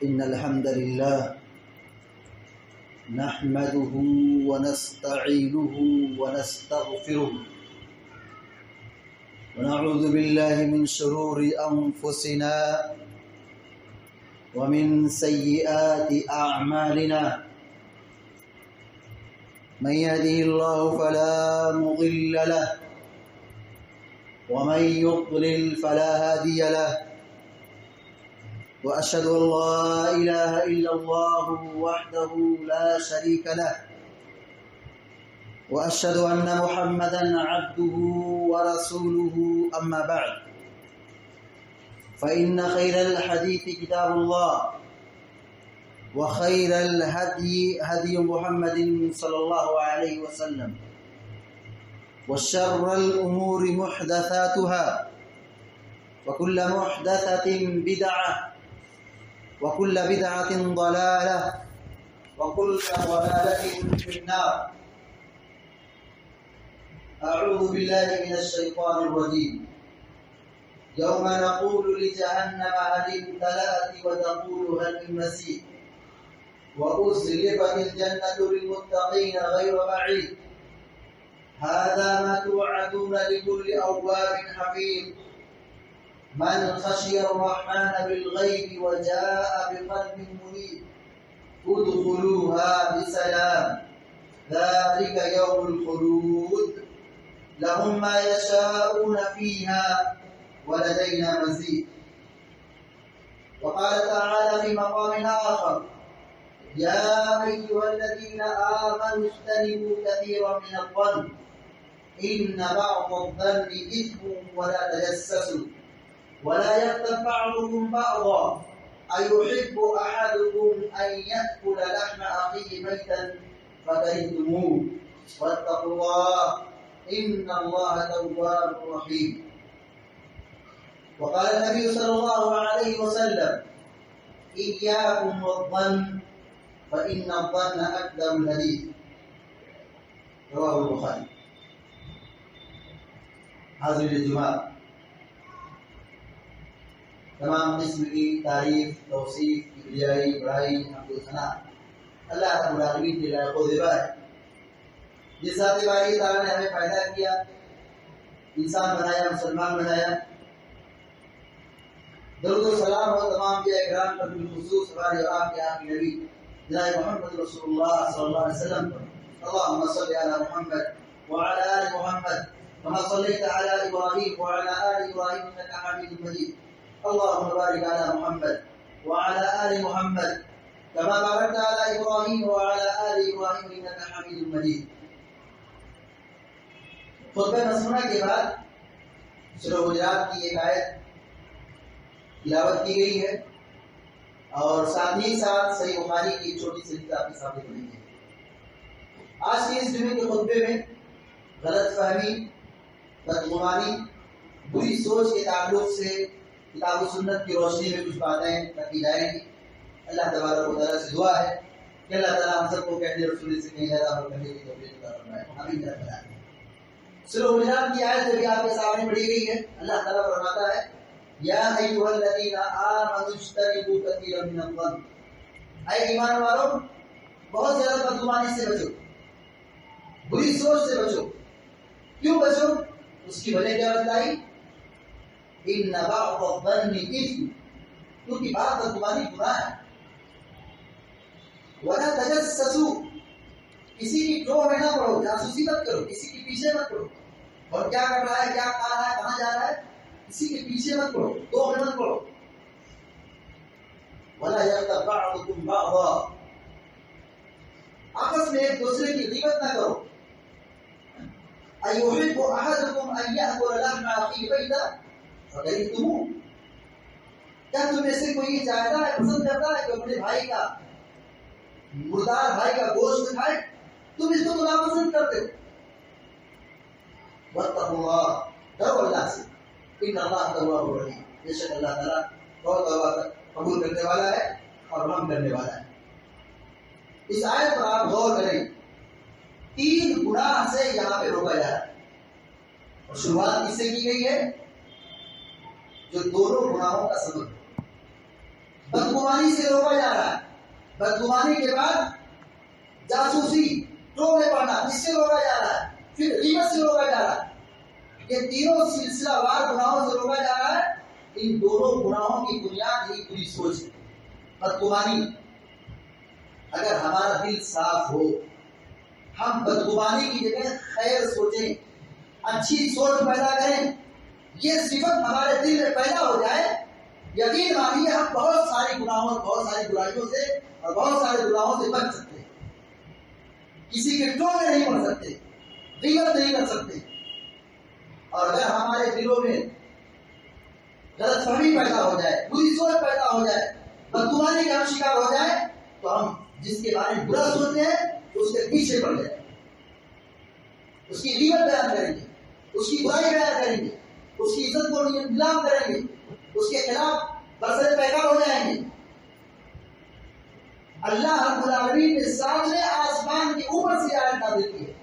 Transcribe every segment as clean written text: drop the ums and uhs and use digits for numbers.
إن الحمد لله نحمده ونستعينه ونستغفره ونعوذ بالله من شرور أنفسنا ومن سيئات أعمالنا من يهده الله فلا مضل له ومن يضلل فلا هادي له وأشهد أن لا إله إلا الله وحده لا شريك له وأشهد أن محمدا عبده ورسوله أما بعد فإن خير الحديث كتاب الله وخير الهدي هدي محمد صلى الله عليه وسلم وشر الأمور محدثاتها وكل محدثة بدعة وكل بدعة ضلالة وكل ضلالة في النار. أعوذ بالله من الشيطان الرجيم. يوم نقول لجهنم هل امتلأت وتقول هل من مزيد وأزلفت الجنة للمتقين غير بعيد هذا ما توعدون لكل أواب حفيظ من خشي الرحمن بالغيب وجاء بقلب منيب ادخلوها بسلام ذلك يوم الخلود لهم ما يشاءون فيها ولدينا مزيد. وقال تعالى في مقام آخر يا أيها الذين آمنوا اجتنبوا كثيرا من الظن إن بعض الظن إثم ولا تجسسوا ولا يغتب بعضكم بعضا أيحب أحدكم أن يأكل لحم أخيه ميتا فكرهتموه واتقوا الله إن الله تواب رحيم. وقال النبي صلى الله عليه وسلم إياكم والظن فإن الظن أكذب الحديث رواه البخاري. حاضرین جمعہ، تمام قسم کی تعریف، توصیف، کبریائی، بڑائی، حمد و ثنا اللہ رب العالمین کے لائق و زیبا ہے، جس ذات باری تعالیٰ نے ہمیں پیدا کیا، انسان بنایا، مسلمان بنایا. درود و سلام ہو تمام انبیاء کرام پر، بالخصوص ہمارے اور آپ کے آخری نبی جناب محمد رسول اللہ صلی اللہ علیہ وسلم پر. اللهم صل على محمد وعلى آل محمد كما صليت على إبراهيم وعلى آل إبراهيم إنك حميد مجيد. اللهم بارك على محمد وعلى آل محمد كما باركت على إبراهيم وعلى آل إبراهيم إنك حميد مجيد. خطبہ مسموعہ کے بعد سورہ حجرات کی ایک آیت تلاوت کی گئی ہے اور ساتھ ہی ساتھ صحیح بخاری کی ایک چھوٹی سی کتاب کے سامنے پڑھی ہے. آج کے اس جمعے کے خطبے میں غلط فہمی، بدگمانی، بری سوچ کے تعلق سے کتاب و سنت کی روشنی میں کچھ باتیں رکھی جائیں گی. اللہ تبارک و تعالیٰ سے دعا ہے کہ اللہ تعالیٰ ہم سب کو کہنے رسول سے کہیں زیادہ عمل کرنے کی توفیق عطا فرمائے. آمین یا رب العالمین. سورہ حجرات کی آیت جو آپ کے سامنے پڑھی گئی ہے، اللہ تعالیٰ فرماتا ہے یا ایھا الذین آمنوا اجتنبوا کثیرا من الظن. اے ایمان والو، بہت زیادہ بدگمانی سے بچو، بری سوچ سے بچو. کیوں بچو؟ اس کی وجہ کیا بتائی؟ ان بعض الظن اثم، کیونکہ بعض بدگمانی گناہ ہے. ولا تجسسوا، کسی کی ٹوہ میں نہ پڑو، جاسوسی مت کرو، کسی کے پیچھے مت پڑو، اور کیا کر رہا ہے، کیا کھا رہا ہے، کہاں جا رہا ہے، کسی کے پیچھے مت پڑو، ٹوہ میں مت پڑو. ولا یغتب بعضکم بعضا، آپس میں ایک دوسرے کی غیبت نہ کرو. ایحب احدکم ان یأکل لحم اخیہ میتا فکرہتموہ، کیا تم میں سے کوئی یہ چاہتا ہے، پسند کرتا ہے کہ اپنے بھائی کا، مردار بھائی کا گوشت کھائے؟ تم اس کو تو ناپسند کرتے ہو. واتقوا اللہ، ڈرو اللہ سے، ان اللہ تواب رحیم، بے شک اللہ تعالیٰ بہت توبہ قبول کرنے والا ہے اور رحم کرنے والا ہے. اس آیت پر آپ غور کریں، 3 گناہ سے یہاں پہ روکا جا رہا ہے. اور شروعات کس سے کی گئی ہے؟ جو دونوں گناہوں کا سبب ہے. بدگمانی بدگمانی سے روکا جا رہا ہے. بدگمانی کے بعد جاسوسی ٹو میں پڑھنا اس سے روکا جا رہا ہے. پھر غیبت سے روکا جا رہا ہے. یہ تینوں سلسلہ وار گناہوں سے روکا جا رہا ہے. ان دونوں گناہوں کی بنیاد ہی بری سوچ ہے. بدگمانی، اگر ہمارا دل صاف ہو، ہم بدگمانی کی جگہ خیر سوچیں، اچھی سوچ پیدا کریں، یہ صفت ہمارے دل میں پیدا ہو جائے، یقین مانیے ہم بہت ساری گناہوں، بہت ساری برائیوں سے اور بہت سارے گناہوں سے بچ سکتے ہیں. کسی کے ٹو میں نہیں پڑ سکتے، غیبت نہیں کر سکتے. اور اگر ہمارے دلوں میں غلط فہمی پیدا ہو جائے، بری سوچ پیدا ہو جائے، بدگمانی کا ہم شکار ہو جائے، تو ہم جس کے بارے میں برا سوچتے ہیں اس کے پیچھے پڑ جائیں، اس کی غیبت بیان کریں گے، اس کی برائی بیان کریں گے، اس کی عزت کو نیلام کریں گے، اس کے خلاف برسر پیکار ہو جائیں گے. اللہ رب العالمین نے سامنے آسمان کے اوپر سے آیت نازل کی ہے،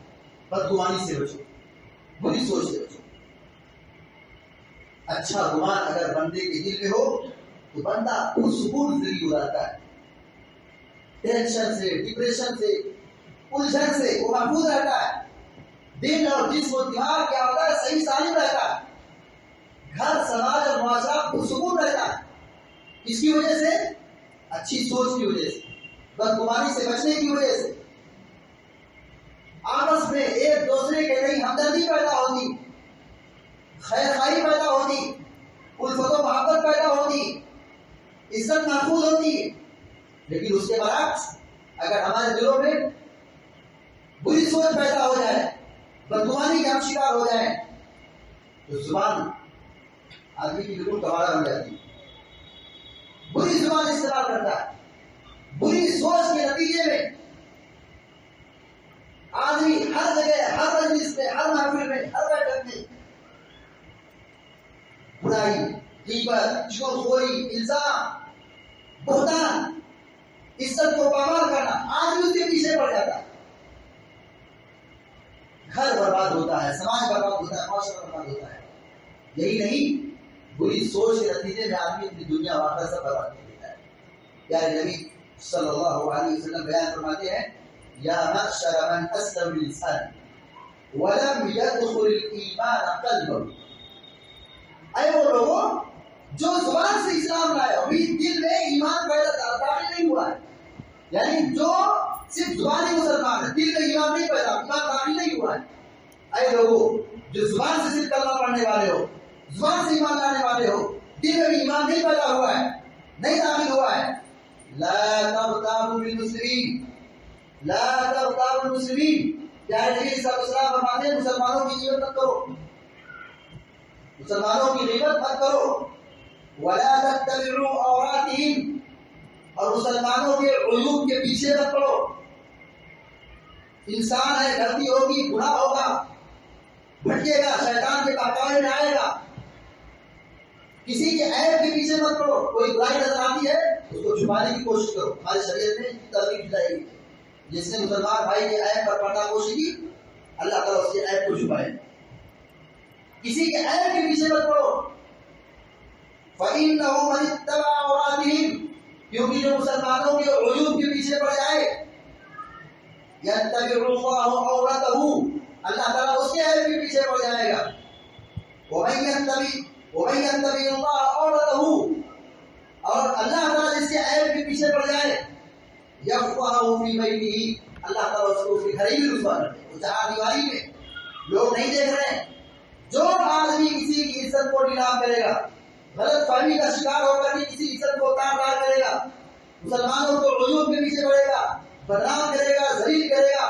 بدگمانی سے بچو، بری سوچ سے بچو. اچھا گمان اگر بندے کے دل میں ہو تو بندہ پرسکون زندگی گزارتا ہے. ٹینشن سے، ڈپریشن سے، الجھن سے وہ محفوظ رہتا ہے. دل اور جسم و دماغ کیا ہوتا ہے؟ صحیح سالم رہتا ہے. گھر، سماج اور معاشرہ پرسکون رہتا ہے. کس کی وجہ سے؟ اچھی سوچ کی وجہ سے، بدگمانی سے بچنے کی وجہ سے. آپس میں ایک دوسرے کے لیے ہمدردی پیدا ہوتی، خیر خواہی پیدا ہوتی، الفت و محبت پیدا ہوتی، عزت محفوظ ہوتی. لیکن اس کے برعکس اگر ہمارے دلوں میں بری سوچ پیدا ہو جائے، بدگمانی کے ہم شکار ہو جائیں، تو زبان آدمی کی بالکل گوارا بن جاتی ہے. بری زبان استعمال کرتا ہے. بری سوچ کے نتیجے میں آدمی ہر جگہ، ہر مجلس میں، ہر محفل میں، ہر بیٹھک میں برائی، غیبت، چغلخوری، الزام، بہتان، عزت کو پامال کرنا، آدمی اس کے پیچھے پڑ جاتا ہے. گھر برباد ہوتا ہے، سماج برباد ہوتا ہے، معاشرہ برباد ہوتا ہے. یہی نہیں، بری سوچ کے نتیجے میں آدمی اپنی دنیا واقعہ سب برباد کر دیتا ہے. پیارے نبی صلی اللہ علیہ وسلم بیان فرماتے ہیں، یا معشر من اسلم بلسانه ولم يدخل الايمان قلبه. اے وہ لوگوں جو زبان سے اسلام لائے ابھی دل میں ایمان داخل نہیں ہوا ہے، یعنی جو صرف زبانی مسلمان ہے، دل میں ایمان نہیں پیدا، ایمان داخل نہیں ہوا ہے. اے لوگوں جو زبان سے صرف کلمہ پڑھنے والے ہو، زبان سے ایمان لانے والے ہو، دل میں ایمان نہیں پیدا ہوا ہے، نہیں داخل ہوا ہے، لا تغتابوا بالمسلمین، لا تغتابوا بالمسلمین. پیارے نبی صلی اللہ علیہ وسلم فرماتے ہیں مسلمانوں کی غیبت مت کرو، مسلمانوں کی غیبت مت کرو. ولا تتبعوا عوراتهم، اور مسلمانوں کے عیوب کے پیچھے مت پڑو. انسان ہے، غلطی ہوگی، گناہ ہوگا، بھٹکے گا، شیطان کے بہکاوے میں آئے گا. کسی کے عیب کے پیچھے مت پڑو. کوئی برائی نظر آتی ہے اس کو چھپانے کی کوشش کرو. ہمارے شریعت میں ترغیب دی گئی، جس نے مسلمان بھائی کے عیب پر پردہ پوشی کی، اللہ تعالیٰ اس کے عیب کو چھپائے. کسی کے عیب کے پیچھے مت پڑو. فَإِنَّهُ مَنِ اتَّبَعَ عَوْرَاتِهِمْ، کیونکہ جو مسلمانوں کے عیوب کے پیچھے پڑ جائے، يَتَّبِعُ اللَّهُ عَوْرَتَهُ، اللہ تعالیٰ اس کے عیب کے پیچھے پڑ جائے گا. وَمَن يَتَّبِعِ اللَّهَ عَوْرَتَهُ، اور اللہ تعالیٰ جس کے عیب کے پیچھے پڑ جائے، يَفْقَهُ فِي بَيْتِهِ، اللہ تعالیٰ اس کو اس کے گھر ہی میں رسوا کر دے. وہ چہار دیواری میں لوگ نہیں دیکھ رہے ہیں. جو آدمی کسی کی عزت کو نیلام کرے گا، غلط فہمی کا شکار ہو کر کسی عزت کو تار تار کرے گا، مسلمانوں کو عیوب کے پیچھے پڑے گا، بدنام کرے گا، ذلیل کرے گا،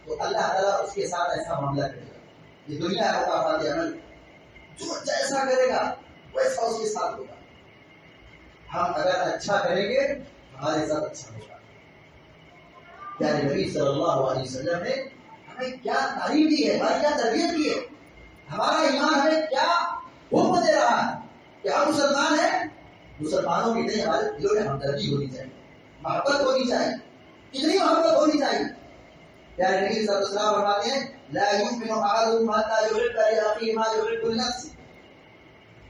تو اللہ تعالیٰ اس کے ساتھ ایسا معاملہ کرے گا. یہ دنیا کا مقافات عمل، جو جیسا کرے گا ویسا اس کے ساتھ ہوگا. ہم اگر اچھا کریں گے ہمارے ساتھ اچھا ہوگا. پیارے نبی صلی اللہ علیہ وسلم نے ہمیں کیا تعلیم دی ہے، ہماری کیا تربیت دی ہے، ہمارا ایمان ہمیں کیا حکم دے رہا ہے کہ ہم مسلمان ہیں. مسلمانوں کے لیے ہمارے دلوں میں ہمدردی ہونی چاہیے، محبت ہونی چاہیے. کتنی محبت ہونی چاہیے. پیارے نبی صلی اللہ علیہ وسلم فرماتے ہیں، لا يؤمن احدكم حتى يحب لاخيه ما يحب لنفسه.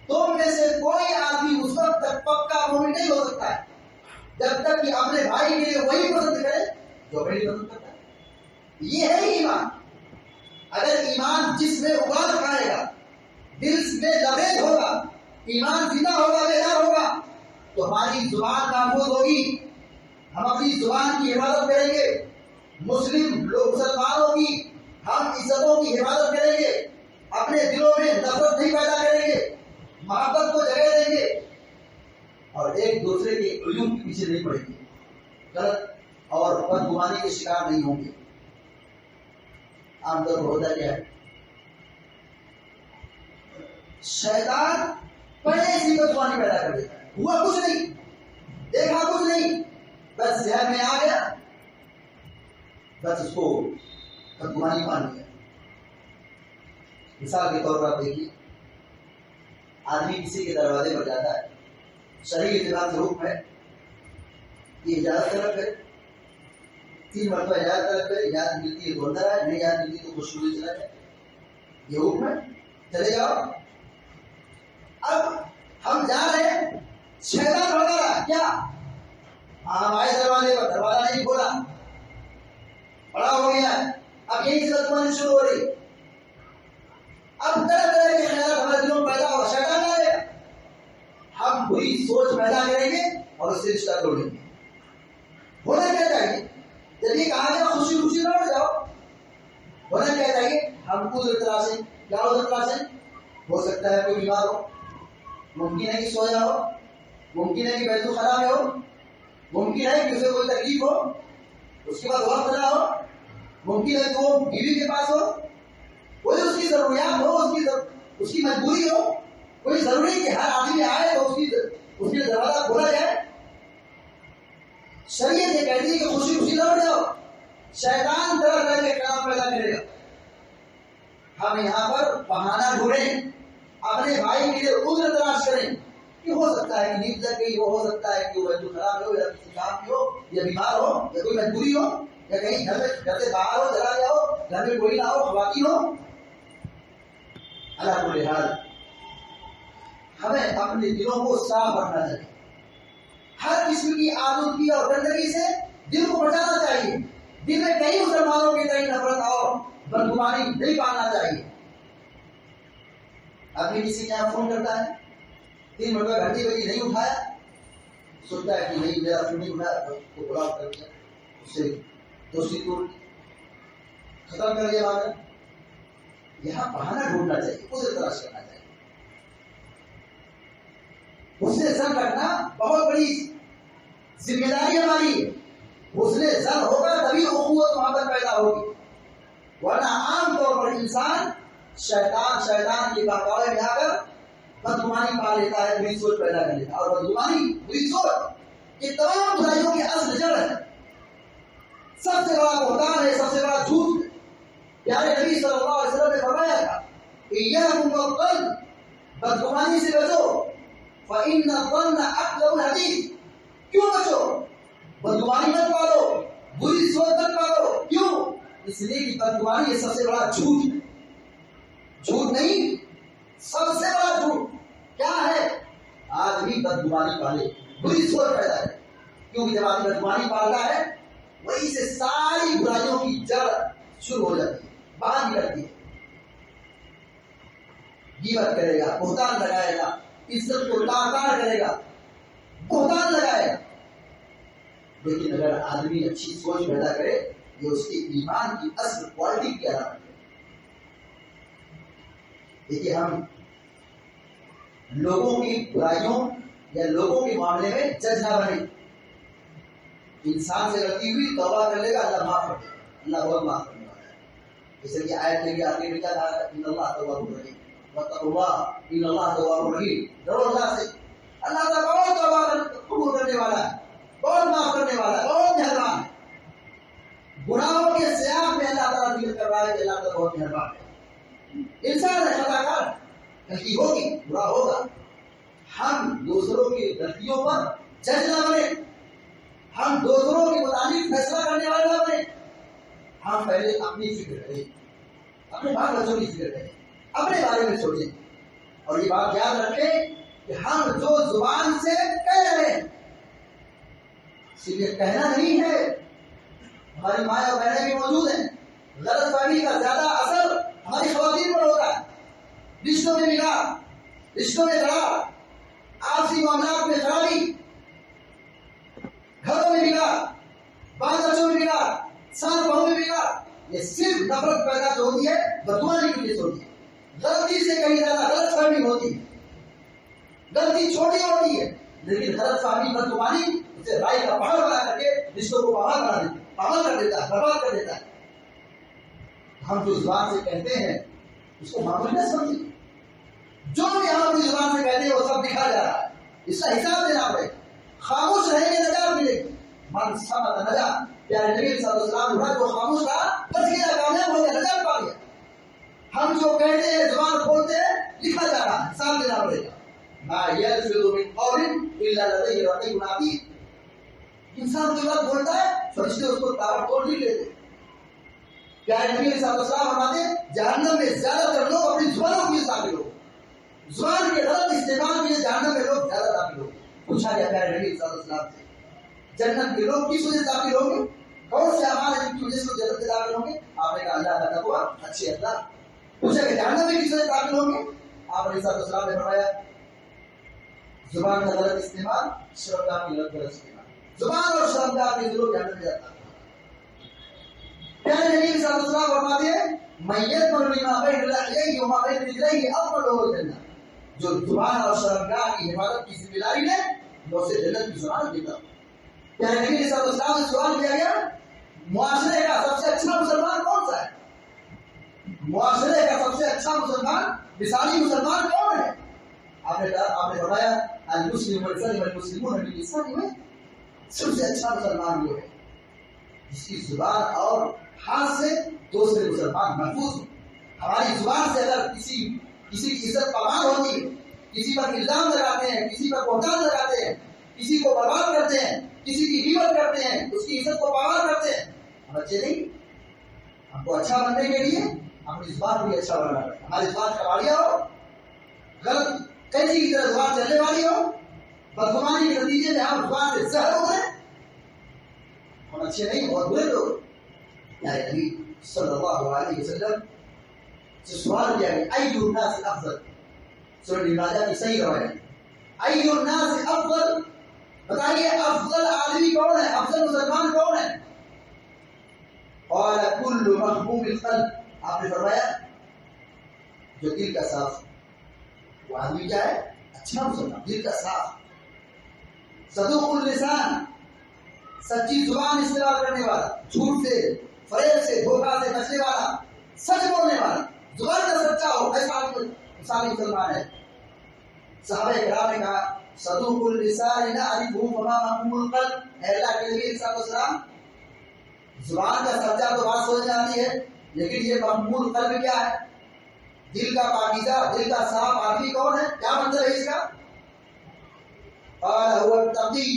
تم میں سے کوئی آدمی اس وقت تک پکا مومن نہیں ہو سکتا ہے جب تک کہ اپنے بھائی کے لیے وہی پسند کرے جو اپنے لیے پسند کرتا ہے. یہ ہے ایمان. اگر ایمان جس میں ابال کھائے گا، دل میں لبریز ہوگا، ایمان زندہ ہوگا، بیدار ہوگا، تو ہماری زبان محفوظ ہوگی. ہم اپنی زبان کی حفاظت کریں گے. مسلم لوگ مسلمانوں کی ہم عزتوں کی حفاظت کریں گے. اپنے دلوں میں نفرت نہیں پیدا کریں گے، محبت کو جگہ دیں گے، اور ایک دوسرے کے عیوب کے پیچھے نہیں پڑیں گے، غلط اور بدگمانی کے شکار نہیں ہوں گے. عام طور پر ہوتا کیا ہے؟ شیطان پہلے اسی بدگمانی پیدا کر دیتا ہے. ہوا کچھ نہیں، دیکھا کچھ نہیں، بس ذہن میں آ گیا، بس اس کو بدگمانی مان لیا. مثال کے طور پر آپ دیکھیے، آدمی کسی کے دروازے پر جاتا ہے، شرعی اعتبار سے حکم ہے کہ اجازت طلب کرے، 3 مرتبہ اجازت طلب کرے، اجازت ملتی ہے تو اندر آئے، نہیں اجازت ملتی تو خوشبو چلا جائے. یہ حکم ہے، چلے جاؤ. اب ہم جا رہے ہیں، شیطان بھڑکا رہا کیا؟ ہم آئے دروازے پر، دروازہ نہیں کھولا، بڑا ہو گیا. اب یہی سے بدگمانی شروع ہو رہی. اب طرح طرح کے خیالات ہمارے دلوں میں پیدا ہوگا، شیطان آئے گا، ہم بری سوچ پیدا کریں گے اور اس سے رشتہ توڑ لیں گے. ہونا کیا چاہیے؟ جب یہ کہا گیا خوشی خوشی لوٹ جاؤ، ہونا کیا چاہیے؟ ہم عذر تلاشیں. کیا عذر تلاشیں؟ ہو سکتا ہے کوئی بیمار ہو، ممکن ہے کہ سویا ہو، ممکن ہے کہ بیت الخلا میں ہو، ممکن ہے کہ اسے کوئی تکلیف ہو، اس کے بعد وقت نہ ہو، ممکن ہے کہ وہ بیوی کے پاس ہو، کوئی اس کی ضروریات ہو، اس کی مجبوری ہو. کوئی ضروری کہ ہر آدمی آئے تو اس کے دروازہ کھولا جائے. شریعت یہ کہتی ہے کہ خوشی خوشی لوٹ جاؤ. شیطان طرح طرح کے کام پیدا کرے گا. ہم یہاں پر بہانہ ڈھونڈیں، اپنے بھائی کے لیے عذر تلاش کریں کہ ہو سکتا ہے کہ نیند لگ گئی ہو سکتا ہے کہ وہ بیت الخلا میں ہو، یا کسی کام میں ہو، یا بیمار ہو، یا کوئی مجبوری ہو، یا کہیں گھر سے باہر ہو، چلا گیا ہو، گھر میں کوئی نہ ہو، خواتین ہو. اللہ کل حال ہمیں اپنے دلوں کو صاف رکھنا چاہیے. ہر قسم کی آلودگی اور گندگی سے دل کو بچانا چاہیے. دل میں کئی مسلمانوں کی طرح نفرت اور بدگمانی نہیں پالنا چاہیے. ابھی کسی کے یہاں فون کرتا ہے، 3 مرتبہ گھنٹی بجی نہیں اٹھایا، سوچتا ہے کہ نہیں میرا فون نہیں اٹھایا تو بلاک کر دیا، اس سے دوستی توڑ ختم کر دیا بات. یہاں بہانہ ڈھونڈنا چاہیے، اسے تلاش کرنا چاہیے. حسن زن رکھنا بہت بڑی ذمہ داری ہماری ہے. حسن زن ہوگا تبھی اخوت محبت پیدا ہوگی، ورنہ عام طور پر انسان شیطان کے بہکاوے میں آ کر بدگمانی پا لیتا ہے، بری سوچ پیدا کر لیتا ہے. اور بدگمانی، بری سوچ یہ تمام برائیوں کی اصل جڑ ہے. سب سے بڑا بہتان ہے، سب سے بڑا جھوٹ ہے. پیارے نبی صلی اللہ علیہ وسلم نے فرمایا تھا ایاکم والظن، بدگمانی سے بچو، فإن الظن أكذب الحديث. کیوں بچو؟ بدگمانی مت پالو، بری سوچ مت پالو. کیوں؟ اس لیے کہ بدگمانی یہ سب سے بڑا جھوٹ ہے. جھوٹ نہیں، سب سے بڑا جھوٹ کیا ہے؟ آدمی بدگمانی پالے، بری سوچ پیدا ہے. کیونکہ جب آدمی بدگمانی پالتا ہے وہی سے ساری برائیوں کی جڑ شروع ہو جاتی ہے، باہر نکلتی ہے. غیبت کرے گا، بہتان لگائے گا، عزت کو لاکار کرے گا، بہتان لگائے گا. لیکن اگر آدمی اچھی سوچ پیدا کرے، یہ اس کے ایمان کی اصل کوالٹی کی علامت ہے. دیکھیے، ہم لوگوں کی برائیوں یا لوگوں کے معاملے میں جج نہ بنے. انسان سے غلطی ہوئی توبہ کر لے گا، اللہ معاف کر دے گا. اللہ بہت معاف کرنے والا ہے. جیسے کہ آیت کے لیے آخری میں کیا کہا ہے؟ ان اللہ تواب الرحیم، واتقوا اللہ ان اللہ تواب الرحیم. ڈرو اللہ سے، اللہ تعالیٰ بہت توبہ قبول کرنے والا ہے، بہت معاف کرنے والا ہے، بہت مہربان ہے. گناہوں کے سیاق میں اللہ تعالیٰ ذکر کر رہا ہے کہ اللہ تعالیٰ بہت مہربان ہے. انسان ہے، خطا کار، غلطی ہوگی، برا ہوگا. ہم دوسروں کی غلطیوں پر جج نہ بنے، ہم دوسروں کے متعلق فیصلہ کرنے والے نہ بنے. ہم پہلے اپنی فکر کریں، اپنے بال بچوں کی فکر کریں، اپنے بارے میں سوچیں. اور یہ بات یاد رکھیں کہ ہم جو زبان سے کہہ رہے ہیں صرف یہ کہنا نہیں ہے، ہماری مائیں اور بہنیں بھی موجود ہیں، غلط فہمی کا زیادہ اثر ہماری خواتین پر ہوتا ہے، رشتوں میں بگاڑ، رشتوں میں دراڑ، آپسی معاملات میں خرابی، گھروں میں بگاڑ، بال بچوں میں بگاڑ، ساس بہو میں بگاڑ، یہ صرف نفرت پیدا جو ہوتی ہے بدگمانی کی وجہ سے ہوتی ہے، غلطی سے کہیں زیادہ غلط فہمی ہوتی ہے، غلطی چھوٹی ہوتی ہے لیکن غلط فہمی بدگمانی اسے رائے کا پہاڑ بنا کر کے رشتوں کو پامال کر دیتا ہے، برباد کر دیتا ہے۔ ہم جو زبان سے کہتے ہیں اس کو معمولی نہ سمجھیں، جو بھی ہم اپنی زبان سے کہتے ہیں وہ سب دکھا جا رہا ہے، اس کا حساب دینا پڑے گا، خاموش رہیں گے نجات ملے گی، من صمت نجا، پیارے نبی صلی اللہ علیہ وسلم جو خاموش رہا بس گیا، کامیاب ہو گیا، نجات پا گیا۔ ہم جو کہتے ہیں زبان کھولتے ہیں لکھا جا رہا ہے، حساب دینا پڑے گا۔ ما يلفظ من قول الا لديه رقيب عتيد، انسان جو بات بولتا ہے فرشتے اس کو تابع توڑ نہیں لیتے۔ پیارے نبی صلی اللہ علیہ وسلم فرماتے ہیں جہنم میں زیادہ تر لوگ اپنی زبانوں کی داخل ہو، زبان کے غلط استعمال کے جہنم میں لوگ زیادہ داخل ہو۔ پوچھا گیا پیارے نبی صلی اللہ علیہ وسلم سے جنت کے لوگ کس وجہ سے داخل ہوں گے، کون سے اعمال ہیں جن کی وجہ سے جنت میں داخل ہوں گے؟ آپ نے کہا اللہ کا تقویٰ، اچھے اخلاق۔ پوچھا کہ جہنم میں کس وجہ سے داخل ہوں گے؟ آپ نے صلی اللہ علیہ وسلم نے فرمایا زبان کا غلط استعمال، شرمگاہ کی غلط استعمال، زبان اور شرمگاہ کے ضرور جاننے میں جاتا ہے۔ پیارے نبی صلی اللہ علیہ وسلم فرماتے ہیں میت پر لما بین لحیہ وما بین رجلہ افضل له الجنہ، جو زبان اور شرمگاہ کی حفاظت کی ذمہ داری لے وہ اسے جنت کی ضمانت دیتا ہے۔ پیارے نبی صلی اللہ علیہ وسلم سے سوال کیا گیا معاشرے کا سب سے اچھا مسلمان کون سا ہے؟ معاشرے کا سب سے اچھا مسلمان، مثالی مسلمان کون ہے؟ آپ نے فرمایا المسلم من سلم المسلمون من لسانه، سب سے اچھا مسلمان وہ ہے جس کی زبان اور ہاتھ سے دوسرے مسلمان محفوظ ہو۔ ہماری زبان سے اگر کسی کی عزت پامال ہوتی ہے، کسی پر الزام لگاتے ہیں، کسی پر بہتان لگاتے ہیں، کسی کو برباد کرتے ہیں، کسی کی غیبت کرتے ہیں، اس کی عزت کو پامال کرتے ہیں، ہم اچھے نہیں۔ ہم کو اچھا بننے کے لیے اپنی زبان کو بھی اچھا بنانا ہے۔ ہماری زبان کباڑیا ہو، غلط کیسی کی طرح زبان چلنے والی ہو، بدگمانی کے نتیجے میں ہم زبان سے زہر ہو گئے، ہم اچھے نہیں، بہت برے لوگ۔ پیارے نبی صلی اللہ علیہ وسلم سے سوال کیا گیا ای الناس افضل، سورہ ابن ماجہ کی صحیح روایت ہے، ای الناس افضل، بتائیے افضل آدمی کون ہے، افضل مسلمان کون ہے؟ قال کل محبوب القلب، آپ نے فرمایا جو دل کا صاف، وہ آدمی کیا ہے؟ اچھا مسلمان، دل کا صاف، صدوق اللسان، سچی زبان استعمال کرنے والا، جھوٹ سے، فریب سے، دھوکہ سے بچنے والا، سچ بولنے والا، زبان کا سچا ہو، ایسا مثالی مسلمان ہے۔ صحابہ کرام نے کہا صدوق اللسان نعرفه فما محموم القلب، اے اللہ کے نبی صلی اللہ علیہ وسلم زبان کا سچا تو بات سمجھ میں آتی ہے لیکن یہ محمول قلب کیا ہے؟ دل کا پاکیزہ، دل کا صاف آدمی کون ہے؟ کیا مطلب ہے اس کا؟ قال هو النقي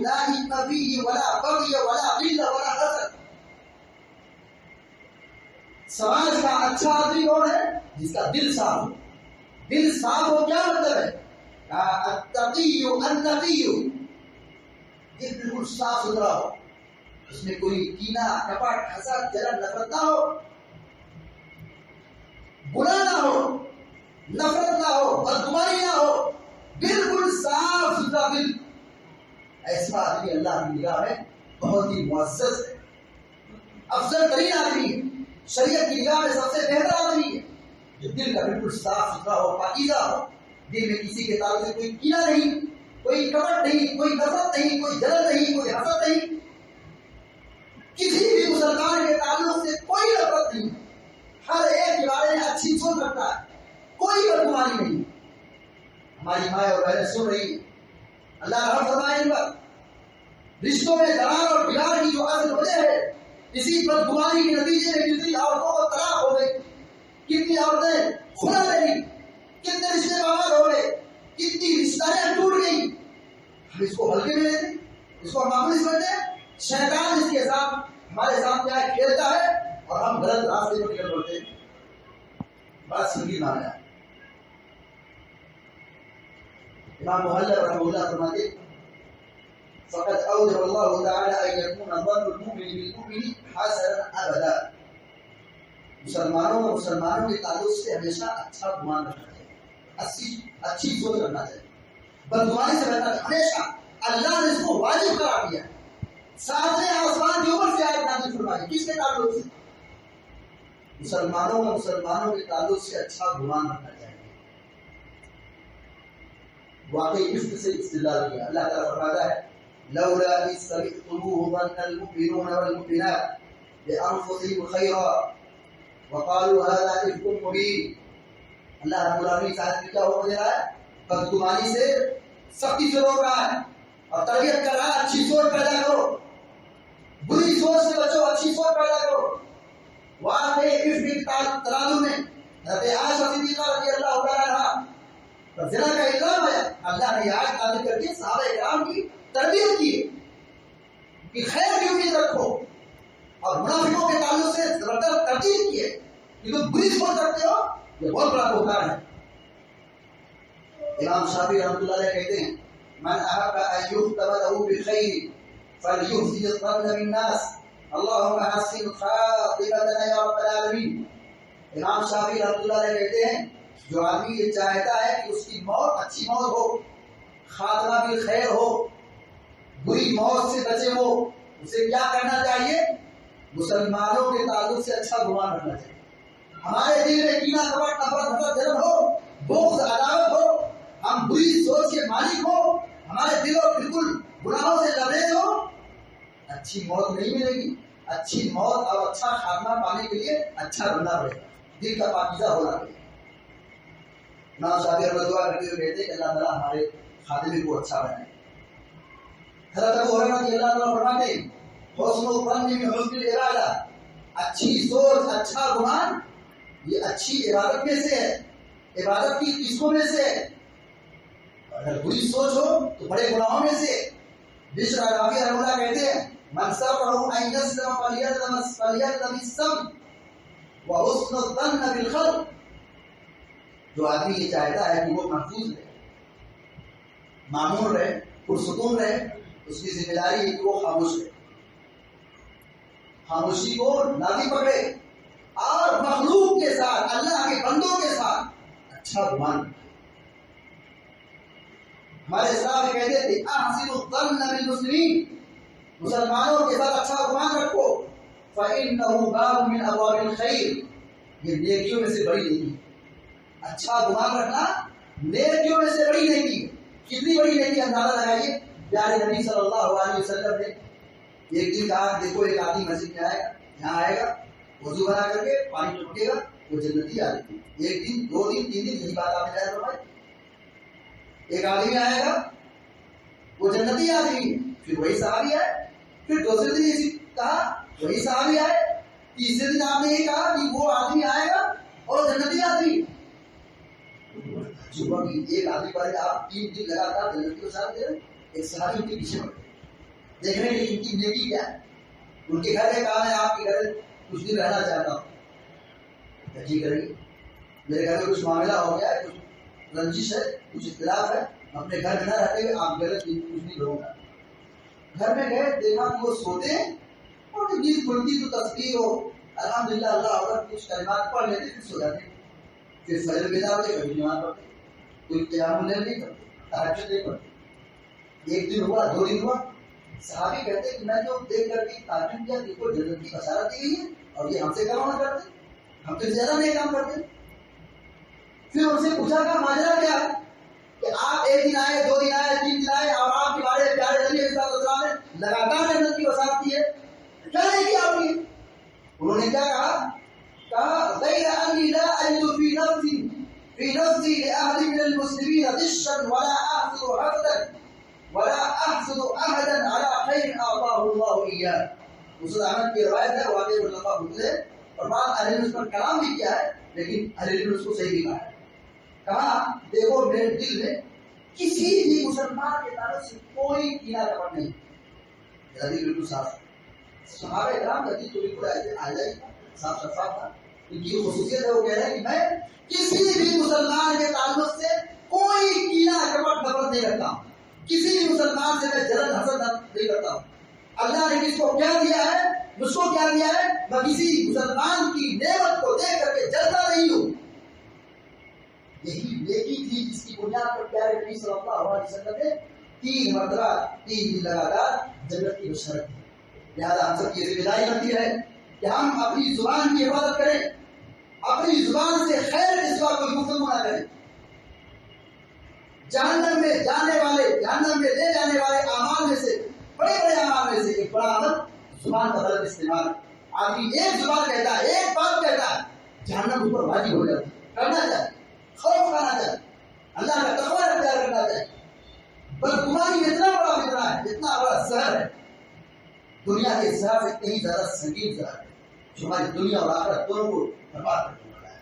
لا إثم فيه ولا بغي ولا غل ولا حسد، سماج کا اچھا آدمی کون ہے؟ جس کا دل صاف ہو۔ دل صاف ہو کیا مطلب ہے؟ التقی النقی، دل بالکل صاف ستھرا ہو، اس میں کوئی کینہ، کپٹ، حسد، جلن، نفرت نہ ہو، گناہ نہ ہو، نفرت نہ ہو، بدگمانی نہ ہو، بالکل صاف ستھرا دل، ایسا آدمی اللہ کی نگاہ میں بہت ہی معزز ہے، افضل ترین آدمی ہے، شریعت کی نگاہ میں سب سے بہتر آدمی ہے جو دل کا بالکل صاف ستھرا ہو، پاکیزہ ہو، دل میں کسی کے تعلق سے کوئی کینہ نہیں، کوئی کپٹ نہیں، کوئی نفرت نہیں، کوئی جلن نہیں، کوئی حسد نہیں، کسی بھی مسلمان کے تعلق سے کوئی نفرت نہیں، ہر ایک کے بارے میں اچھی سوچ رکھتا ہے، کوئی بدگمانی نہیں۔ ہماری مائیں اور بہنیں سن رہی ہیں، اللہ رحم فرمائے ان پر۔ رشتوں میں درار اور بگاڑ کی جو اصل وجہ ہے، اسی بدگمانی کے نتیجے میں کتنی عورتوں کو طلاق ہو گئی، کتنی عورتیں کھلا لے گئی، کتنے رشتے برباد ہو گئے، کتنی رشتہ ٹوٹ گئی۔ ہم اس کو ہلکے میں لیتے، اس کو معمولی سمجھتے ہیں، شیطان اس کے ساتھ ہمارے ساتھ کیا کھیلتا ہے اور ہم غلط راستے پر نکل پڑتے ہیں۔ بات سنگین مانا ہے۔ امام محلب رحمہ اللہ فرماتے فقد اوجب الله تعالى ان يكون ظن المؤمن بالمؤمن حسنا ابدا. مسلمانوں کو مسلمانوں کے تعلق سے ہمیشہ اچھا گمان رکھنا چاہیے، اچھی سوچ رکھنا چاہیے، بدگمانی سے بچنا چاہیے ہمیشہ. اللہ نے اس کو واجب قرار دیا. ساتویں آسمان کے اوپر سے آیت نازل فرمائی، کس کے تعلق سے؟ مسلمانوں کا مسلمانوں کے تعلق سے اچھا گمان رکھنا چاہیے. واقعی عشق سے استدلال کیا. اللہ تعالیٰ فرماتا ہے لولا اذ سمعتموه ظن المؤمنون والمؤمنات بانفسهم خيرا وقالوا هذا افك مبين. اللہ رب العالمین صاحب کیا حکم دے رہا ہے؟ بدگمانی سے سختی سے روک رہا ہے اور تربیت کر رہا ہے اچھی سوچ پیدا کرو، بری سوچ سے بچو، اچھی سوچ پیدا کرو. واقعی عشق کے ترازو میں حضرت عائشہ صدیقہ رضی اللہ تعالی عنہا پر زنا کا الزام آیا. اللہ نے یہ آیت نازل کر کے صحابہ کرام کی تربیت کی کہ خیر کی امید رکھو، اور منافقوں کے تعلق سے زبردست ترتیب کی ہے کہ تم بری سوچ رکھتے ہو، یہ بہت بڑا بہتان ہے. امام شافعی رحمۃ اللہ علیہ کہتے ہیں من احب ان یختم له بخیر فلیحسن الظن بالناس اللهم حسن خاتمتنا یا رب العالمین. امام شافعی رحمۃ اللہ علیہ کہتے ہیں جو آدمی یہ چاہتا ہے کہ اس کی موت اچھی موت ہو، خاتمہ بھی خیر ہو، بری موت سے بچے ہو، اسے کیا کرنا چاہیے؟ مسلمانوں کے تعلق سے اچھا گمان رکھنا چاہیے. ہمارے دل میں کینہ کپٹ نفرت حسد جلن ہو، بغض عداوت ہو، ہم بری سوچ کے مالک ہو، ہمارے دل بالکل گناہوں سے لبریز ہو، اچھی موت نہیں ملے گی. اچھی موت اور اچھا خاتمہ پانے کے لیے اچھا بننا پڑے گا، دل کا پاکیزہ ہونا پڑے گا. امام شافعی رحمۃ اللہ کرتے ہوئے کہتے ہیں کہ اللہ تعالیٰ ہمارے خاتمے کو اچھا بنائے. حضرت ابو ہریرہ رضی اللہ عنہ فرماتے ہیں حسن الظن من حسن الارادہ، اچھی سوچ اچھا گمان یہ اچھی عبادت میں سے ہے، عبادت کی قسموں میں سے ہے. اگر بری سوچ ہو تو بڑے گناہوں میں سے. بشر رافعی رحمہ اللہ کہتے ہیں من سرہ ان یسلم فلیلزم السم وحسن الظن بالخلق. جو آدمی یہ چاہتا ہے کہ وہ محفوظ رہے، معمول رہے، پرسکون رہے، اس کی ذمہ داری ہے کہ وہ خاموش رہے، خاموشی کو نازی پکڑے اور مخلوق کے ساتھ، اللہ کے بندوں کے ساتھ اچھا گمان. ہمارے اسلام میں کہتے تھے احسن الظن بالمسلمین، مسلمانوں کے ساتھ اچھا گمان رکھو فإنه باب من ابواب الخیر، یہ نیکیوں میں سے بڑی نیکی. اچھا گمان رکھنا نیکیوں میں سے بڑی نیکی. کتنی بڑی نیکی اندازہ لگائیے. پیارے نبی صلی اللہ علیہ وسلم نے ایک دن کہا دیکھو ایک آدمی مسجد میں آئے گا، یہاں آئے گا، وضو بنا کر کے پانی ٹپکے گا، وہ جنتی آدمی. ایک دن، دو دن، تین دن، یہی بات آپ نے جائز فرمائی. ایک آدمی آئے گا وہ جنتی آدمی، پھر وہی صحابی آئے، پھر دوسرے دن اسی کہا وہی صحابی آئے، تیسرے دن آپ نے یہ کہا کہ وہ آدمی آئے گا اور جنتی آدمی. ایک آدمی پر آپ 3 دن لگاتار جنتی کو ساتھ دے رہے، ایک صحابی ان کے پیچھے پڑ گئے دیکھ رہے ہیں ان کی نیکی کیا ہے. ان کے گھر میں کہا میں آپ کے گھر کچھ دن رہنا چاہتا ہوں. جی کریں گے، میرے گھر میں کچھ معاملہ ہو گیا ہے، کچھ رنجش ہے، کچھ اختلاف ہے، اپنے گھر میں نہ رہتے ہوئے آپ گھر کچھ نہیں رہوں گا. گھر میں گئے، دیکھا کہ وہ سوتے ہیں اور نیند کھلتی تو تسبیح ہو الحمدللہ اللہ اکبر کچھ کلمات پڑھ لیتے، پھر سو جاتے. پھر فجر بیدار ہوتے، کبھی نماز پڑھتے، کوئی قیام اللیل نہیں کرتے، تہجد نہیں پڑھتے. ایک دن ہوا، 2 دن ہوا، صحابی کہتے ہیں کہ میں جو دیکھ کر کے تعجب کیا، دیکھو جنت کی بشارت دی گئی ہے اور یہ ہم سے کام نہ کرتے، ہم تو زیادہ نہیں کام کرتے. پھر ان سے پوچھا کہ ماجرا کیا کہ آپ ایک دن آئے، 2 دن آئے، 3 دن آئے اور آپ کے بارے پیارے نبی صلی اللہ علیہ وسلم نے لگاتار جنت کی بشارت دی ہے، کیا نہیں کیا آپ نے؟ انہوں نے کیا کہا غیر انی لا اجد فی نفسی لأحد من المسلمین غشا ولا احسد حسدا ولا احسد احدا على خیر اعطاه اللہ ایاه. مسلم احمد کی روایت ہے، واقعی مصطفیٰ بکلے اور بعض اہل علم اس پر کلام بھی کیا ہے، لیکن اہل علم اس کو صحیح بھی کہا ہے. کہا دیکھو میرے دل میں کسی بھی مسلمان کے تعلق سے کوئی کینہ کپٹ نہیں. دل بالکل صاف. صحابہ کرام کا دل تو بالکل ایسے آ جائے صاف شفاف تھا. ان کی خصوصیت ہے، وہ کہہ رہے ہیں کہ میں کسی بھی مسلمان کے تعلق سے کوئی کینہ کپٹ نفرت نہیں رکھتا ہوں. کسی بھی مسلمان سے میں جلن حسد نہیں کرتا ہوں. اللہ نے کس کو کیا دیا ہے, مجھ کو کیا دیا ہے, میں کسی مسلمان کی نعمت کو دیکھ کر کے جلتا نہیں ہوں. یہی نیکی تھی جس کی بنیاد پر پیارے نبی صلی اللہ علیہ وسلم نے 3 مرتبہ 3 دن لگاتار جنت کی بشارت دی. لہٰذا ہم سب کی ذمہ داری بنتی ہے کہ ہم اپنی زبان کی حفاظت کریں, اپنی زبان سے خیر کے سوا کوئی گفتگو نہ کریں. جہنم میں جانے والے, جہنم میں لے جانے والے اعمال میں سے, بڑے بڑے اعمال میں سے ایک بڑا عمل زبان کا غلط استعمال. آدمی ایک زبان کہتا ہے, ایک بات کہتا ہے, جہنم اس پر واجب ہو جاتی ہے. کرنا چاہیے, خوف کھانا چاہیے, اللہ کا تقویٰ اختیار کرنا چاہیے. بدگمانی اتنا بڑا فتنہ ہے, اتنا بڑا زہر ہے, دنیا کے زہر سے کہیں زیادہ سنگین زہر ہے, جو ہماری دنیا اور آخرت دونوں کو برباد کرنے والا ہے.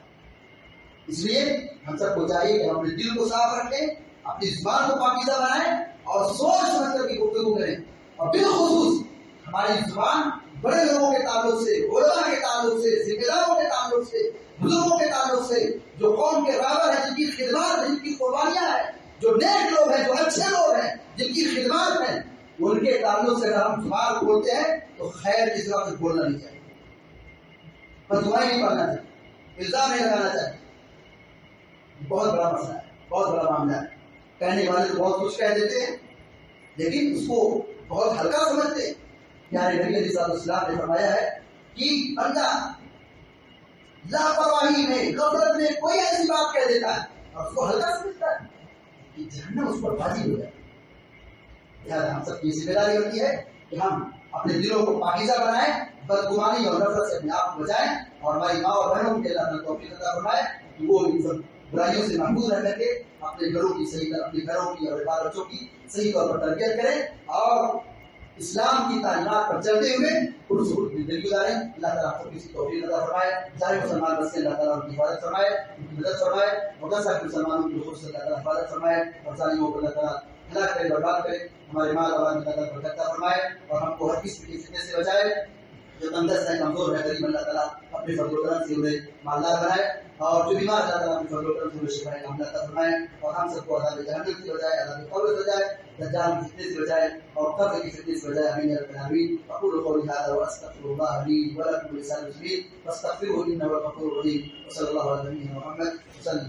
اس لیے ہم سب کو چاہیے کہ ہم اپنے دل کو صاف رکھیں, اپنی زبان کو پاکیزہ بنائیں اور سوچ سمجھ کر کے گفتگو کریں. اور بالخصوص ہماری زبان بڑے لوگوں کے تعلق سے, علماء کے تعلق سے, ذمہ داروں کے تعلق سے, بزرگوں کے تعلق سے, جو قوم کے رہبر ہیں, جن کی خدمات, جن کی قربانیاں ہیں, جو نیک لوگ ہیں, جو اچھے لوگ ہیں, جن کی خدمات ہیں, ان کے تعلق سے اگر ہم زبان کو بولتے ہیں تو خیر کی زبان سے بولنا نہیں چاہیے, بددعائی نہیں پڑھنا چاہیے, الزام نہیں لگانا چاہیے. بہت بڑا مسئلہ ہے, بہت بڑا معاملہ ہے. کہنے والے تو بہت کچھ کہہ دیتے ہیں لیکن اس کو بہت ہلکا سمجھتے ہیں. پیارے نبی علیہ السلام نے فرمایا ہے کہ بندہ لاپرواہی میں, غفلت میں کوئی ایسی بات کہہ دیتا ہے اور اس کو ہلکا سمجھتا ہے کہ جہنم اس پر واجب ہو جائے. لہٰذا ہم سب کی ذمہ داری ہوتی ہے کہ ہم اپنے دلوں کو پاکیزہ بنائیں, بدگمانی اور نفرت سے اپنے آپ کو بچائیں, اور ہماری ماں اور بہنوں کے اللہ تعالیٰ توفیق عطا فرمائے کہ وہ ان سب برائیوں سے محفوظ رہ کر کے اپنے گھروں کی صحیح, اپنے گھروں کی اور بال بچوں کی صحیح طور پر تربیت کریں اور اسلام کی تعلیمات پر چلتے ہوئے پرسکون زندگی گزاریں. اللہ تعالیٰ آپ کو کسی توفیق عطا فرمائے. سارے مسلمان بس اللہ تعالیٰ ان کی حفاظت فرمائے, ان کی مدد فرمائے, اور سارے مسلمانوں کی خود سے اللہ تعالیٰ حفاظت فرمائے, اور ظالموں کو اللہ تعالیٰ ہلاک کرے, برباد کرے. ہمارے ماں باپ اللہ تعالیٰ برکت عطا فرمائے اور ہم کو ہر قسم کی فتنے سے بچائے. جو تندرست ہے, کمزور ہے, غریب, اللہ تعالیٰ اپنے فضل و کرم سے انہیں مالدار بنائے, اور جو بیمار اللہ تعالیٰ اپنے فضل و کرم سے انہیں شفا کاملہ عطا فرمائے, اور ہم سب کو عذاب جہنم سے بچائے, عذاب قبر سے بچائے, دجال کی فتنے سے بچائے, اور قبر کی فتنے سے بچائے. آمین یا رب العالمین. اقول قولی هذا واستغفر الله لي ولكم ولسائر المسلمين فاستغفروه انه هو الغفور الرحيم. وصلى الله على نبينا محمد وسلم.